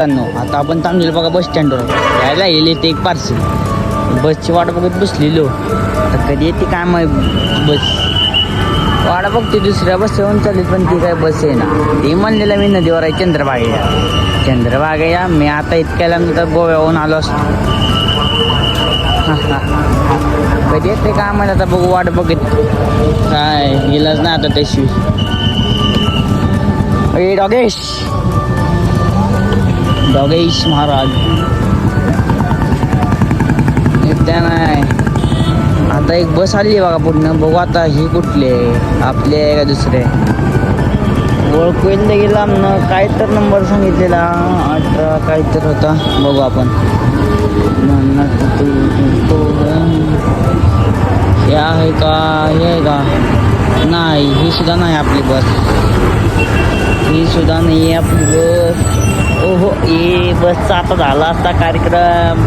आता आपण थांबलेलो बघा बस स्टँडवर यायला येईल ते एक पार्सल बसची वाट बघत बसलेलो. आता कधी येते काय माहिती बस वाट बघते दुसऱ्या बस येऊन चालेल पण ती काय बस आहे ना. ती म्हणलेलं मी नदीवर आहे चंद्रभागेला मी आता इतक्याला तर गोव्याहून आलो असतो. कधी येते काय माहिती आता बघू वाट बघत काय गेलंच नाही आता त्याशिवाय. डॉगेश महाराज त्या नाही. आता एक बस आली आहे बघा पूर्ण बघू आता ही कुठले आपले का दुसरे ओळखू गेला ना. काय तर नंबर सांगितलेला 18 काय तर होता बघू आपण. हे आहे का हे आहे का नाही ही सुद्धा नाही आपली बस ही सुद्धा नाही आहे आपली बस. ओहो ये बसचा आता झाला असता कार्यक्रम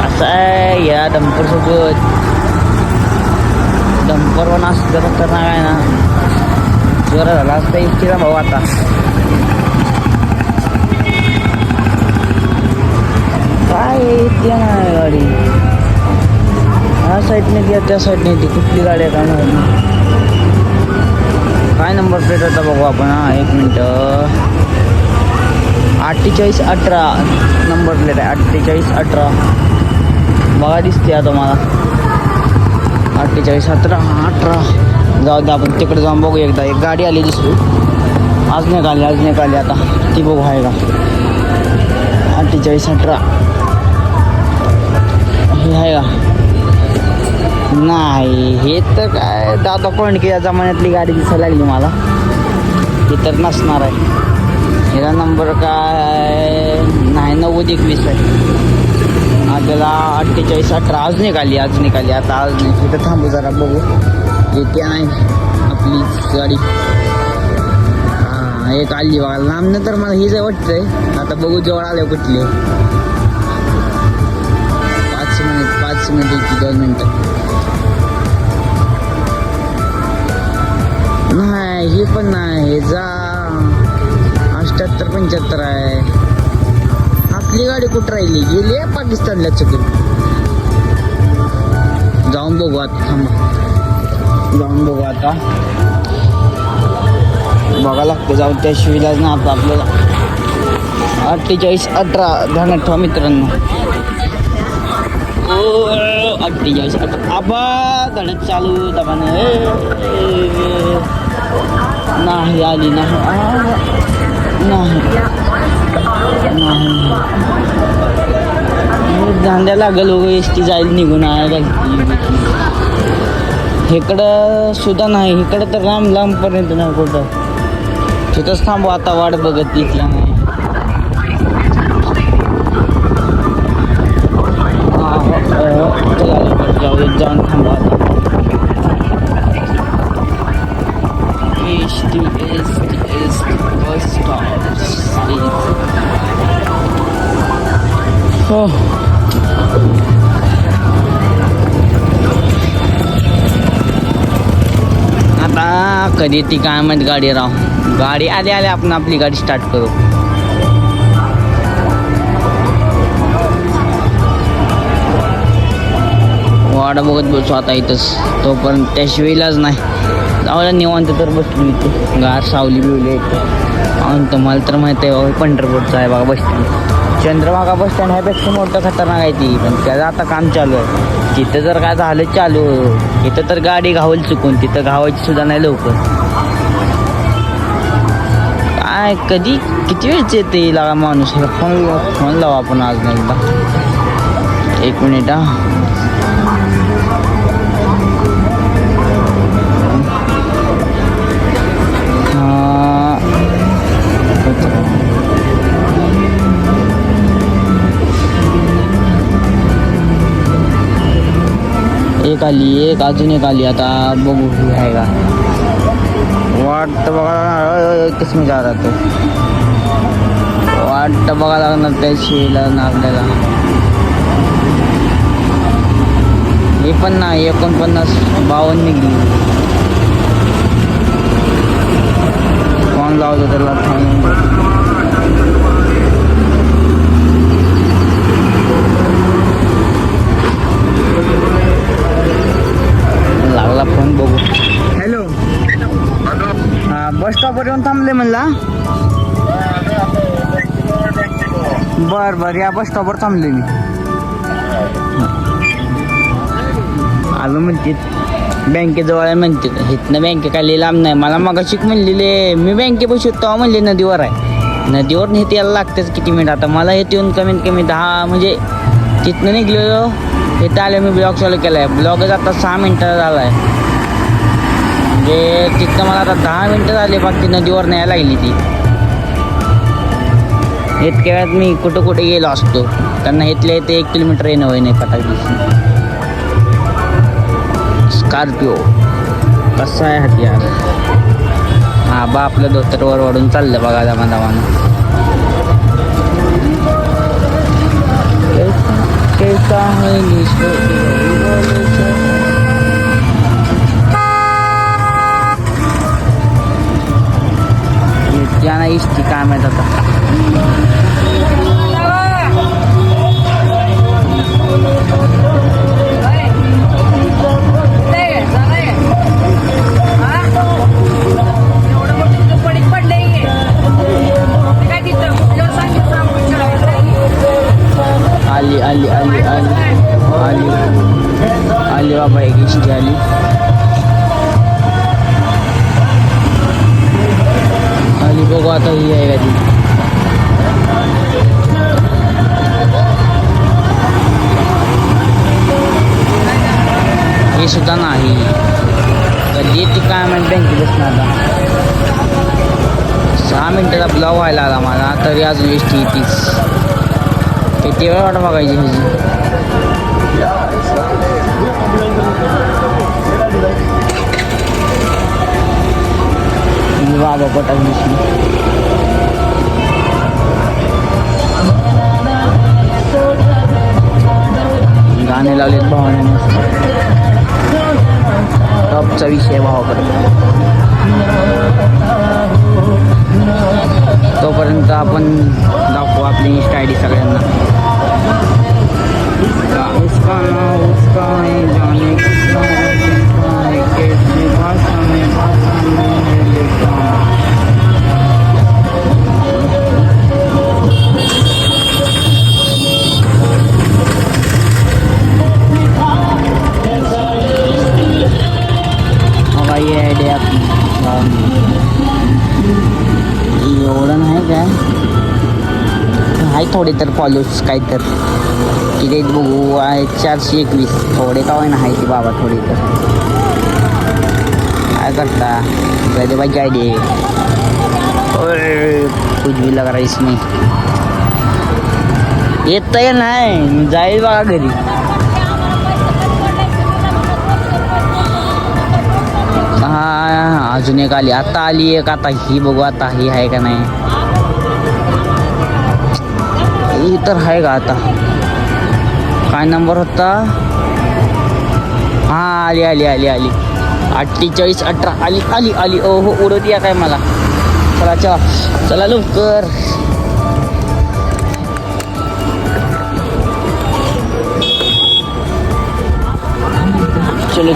असा आहे या डंपर सोबत. डंपर पण असं जरा करणार आहे ना जोरा झाला असता इतकीचा भाऊ. आता काय इतकी नाही गाडी ह्या साईडने द्या त्या साईडने ती कुठली गाडी आहे काय काय नंबर प्लेट होता बघू आपण. हा 1 मिनटं 4818 नंबर प्लेट आहे 4818 बघा दिसते आता मला 4818 जाऊ दे आपण तिकडे जाऊन बघू एकदा. एक गाडी आली दुसरी आज नाही काली आता ती बघू आहे का 4818 हे आहे का नाही. हे तर काय दादा पॉईंट या जमान्यातली गाडी दिसायला लागली मला. हे तर नसणार आहे. ह्याचा नंबर काय नाही 9021 आहे. आपल्याला 4818 आज निघाली आता आज नाही. तिथं थांबू जरा बघू येते नाही आपली गाडी. हां एक आली बघा लांब तर मला ही जर वाटतंय. आता बघू जवळ आले कुठले 5 मिनिट 2 मिनिटं नाही. ही पण नाही हे जा 78-75 आहे. आपली गाडी कुठं राहिली गेली आहे पाकिस्तानला चुकून. जाऊन बघू आता बघा लागतं जाऊन त्याशिवाय ना आता आपल्याला 4818 ध्यानात ठेवा मित्रांनो. 4818 आबा धडक चालू दबाने नाही आली नाही धांद्या लागल हो एस टी जाईल निघून आहे. इकडं सुद्धा नाही इकडं तर लांबपर्यंत नाही कुठं. तिथंच थांबू आता वाट बघत इथल्या नाही. जाऊन थांबा आता. एस टी बस हो आता कधी ती काय माहित गाडी गाडी आली आपण आपली गाडी स्टार्ट करू. वाडा बघत बसू आता इथंच तोपर्यंत त्याशिवायलाच नाही. जाऊया निवांत तर बसलो इथे गार सावली बिवली आणि तुम्हाला तर माहिती आहे बाबा पंढरपूरचं आहे बघा bus stand. Chandrabhaga bus stand ह्यापेक्षा मोठं खतरनाक आहे ती पण त्याचं आता काम चालू आहे. तिथं जर काय झालं चालू इथं तर गाडी घावल चुकून तिथं घावायची सुद्धा नाही लवकर. काय कधी किती वेळच येते लागा माणूस. फोन लावा आपण आज नाही एकदा 1 मिनिट. एक आली एक अजून एक आली आता बघू ही आहे का वाट बघा कसं जा रहा तो वाट बघा लागणार त्याशिवाय ना आपल्याला. हे पण नाही 49-52 निघली. फोन लावतो त्याला बर या बस स्टॉपवर थांबले मी. आलो म्हणते बँकेजवळ आहे म्हणते. इथनं बँके काय लांब नाही. मला मगाशी म्हणलेले मी बँकेपाशी होतो म्हणले नदीवर आहे. नदीवर इथे यायला लागतेच किती मिनिट. आता मला इथे येऊन कमीत कमी 10 म्हणजे तिथनं निघलो इथं आलं मी ब्लॉग चालू केला आहे. ब्लॉगच आता 6 मिनिटं झाला आहे. म्हणजे तिथनं मला आता 10 मिनिटं झाले बाकी नदीवर न्यायला लागली ती. इतक्या वेळात मी कुठे गेलो असतो. त्यांना इथल्या इथे 1 किलोमीटर येणं होई नाही कटाक दिसून. स्कॉर्पिओ कसा आहे हत्यार. हा बा आपलं धोतरवर वाढून चाललं बघा दमानं. कैसा है जाना इष्टी काय माहित आता. आली बाबा एक इष्टी आली. बघू आता ही आहे का ती. हे सुद्धा नाही कधी ती काय म्हणते बँकेत बसणार. आता 6 मिनिटाचा ब्लॉग व्हायला आला मला तरी अजून इष्टी तीच. किती वेळ वाट बघायची ह्याची. बाबा पटाक दिसली. गाणे लावलेत भावाने मस्त. टॉपचा विषय भावाकडे. तोपर्यंत आपण दाखवू आपली इंस्टा आय डी सगळ्यांना. उसका नाम उसका है जाने कितना है कैसे भाषा में लिखा. ये आयडिया एवढं नाही काय आहे थोडे तर फॉलोज काय तर किती बघू आहे 421 थोडे का ना आहे ती बाबा थोडे तर. काय करता गजबाची आयडिया कुछ भी लगा रहा इसमें. येत नाही जाईल बघा घरी. हा अजून एक आली. आता आली एक. आता ही बघू आता ही आहे का नाही. ही तर आहे का आता. काय नंबर होता. हा आली 48 18 आली. ओहो उडत या काय मला. चला लवकर. चलो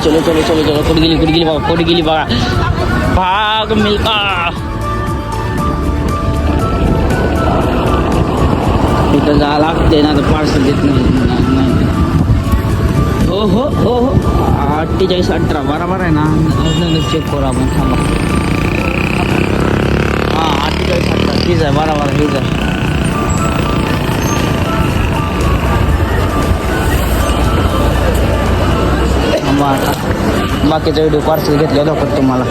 कुठे गेली बघा. भाग मिल्का. इथं जा लागते ना तर पार्सल देत नाही. हो 48 18 बरोबर आहे ना. चेक करू आपण थांबा. हा 48 18 ठीक आहे बरोबर. ठीक आहे आता बाकीचा व्हिडिओ पार्सल घेतल्या दाखवत तुम्हाला.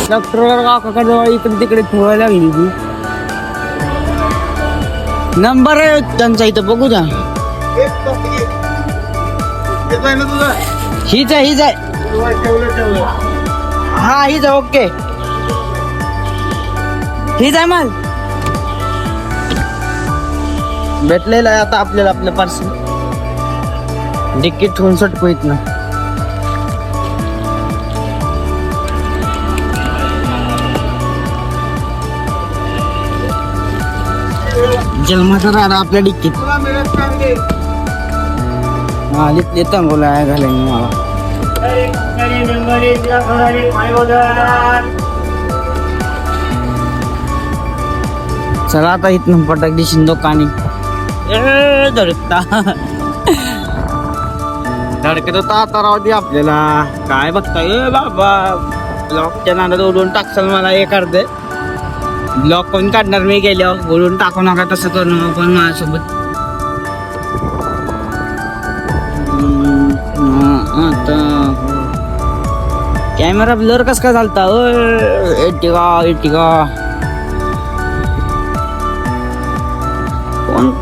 डॉक्टर काका जवळ इकडे तिकडे ठेवायला लागली ती. नंबर आहे त्यांचा इथं बघू द्या. हीच आहे. हा हीच आहे. ओके हीच आहे माल भेटलेला आहे. आता आपल्याला आपलं पार्सल डिक्कीत ठेवून सटको येत ना. जन्माचा राडा आपल्या डिक्कीत. येतं बोला आहे घालाय मला. चला आता इथनं पटक दिशीन दुकानी धडकता धडकत होता आता राहू दे आपल्याला काय बघता बाबा ब्लॉकच्या नादात ओढून टाकसाल मला हे करते ब्लॉक पण काढणार मी गेल्यावर ओढून टाकू नका तसं करू पण माझ्यासोबत आता कॅमेरा ब्लर कस काय चालता एटिका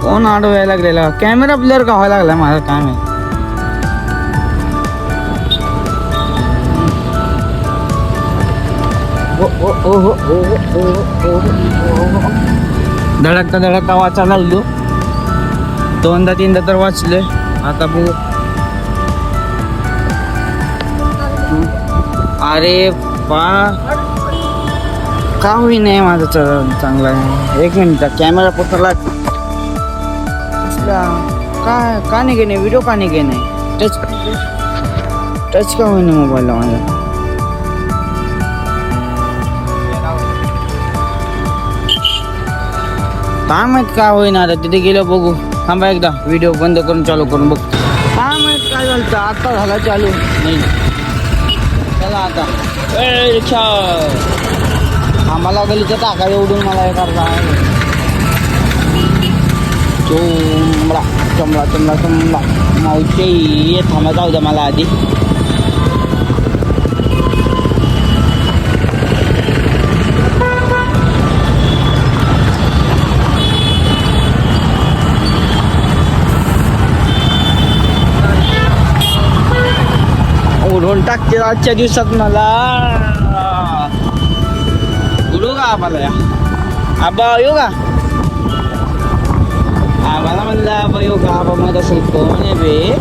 कोण अडवायला लागलेला कॅमेरा ब्लर का व्हायला लागला माझा काय माहिती धडकता वाचा लागलो 2-3 तर वाचले आता बघू अरे पा का होईना माझं चांगला आहे 1 मिनिट कॅमेरा पकडला काय का नाही घेणे व्हिडिओ का नाही घेणे टच का होईना मोबाईलला माझ्या काय माहित काय होईना आता तिथे गेलो बघू थांबा एकदा व्हिडिओ बंद करून चालू करून बघ काय माहित काय झालं आता झाला चालू नाही चला आता रिक्षा आम्हाला गलीचं टाका एवढून मला हे करता चमडा मावशी ये थांबा जाऊ द्या मला आधी उडवून टाकते आजच्या दिवसात मला उडू का आम्हाला या आबा येऊ का आम्हाला म्हणलं आबा येऊ का आबा मध्ये असेल कोण आहे बे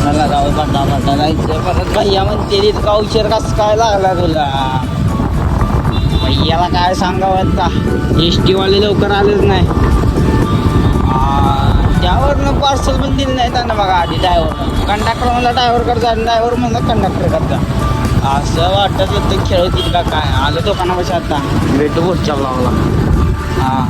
मला जाऊ पटा जायचं परत भैया म्हणते इतका उशीर कस काय लागला तुला भैयाला काय सांगावं आता एस वाले लवकर आलेच नाही त्यावरनं पार्सल पण दिलं नाही त्यांना बघा आधी ड्रायव्हर कंडक्टर म्हणला ड्रायव्हरकडे जा ड्रायव्हर म्हणलं कंडक्टरकडे जा असं वाटत होतं खेळतील का काय आलं दुकानापाशी आता भेटू पुढच्या लावला हां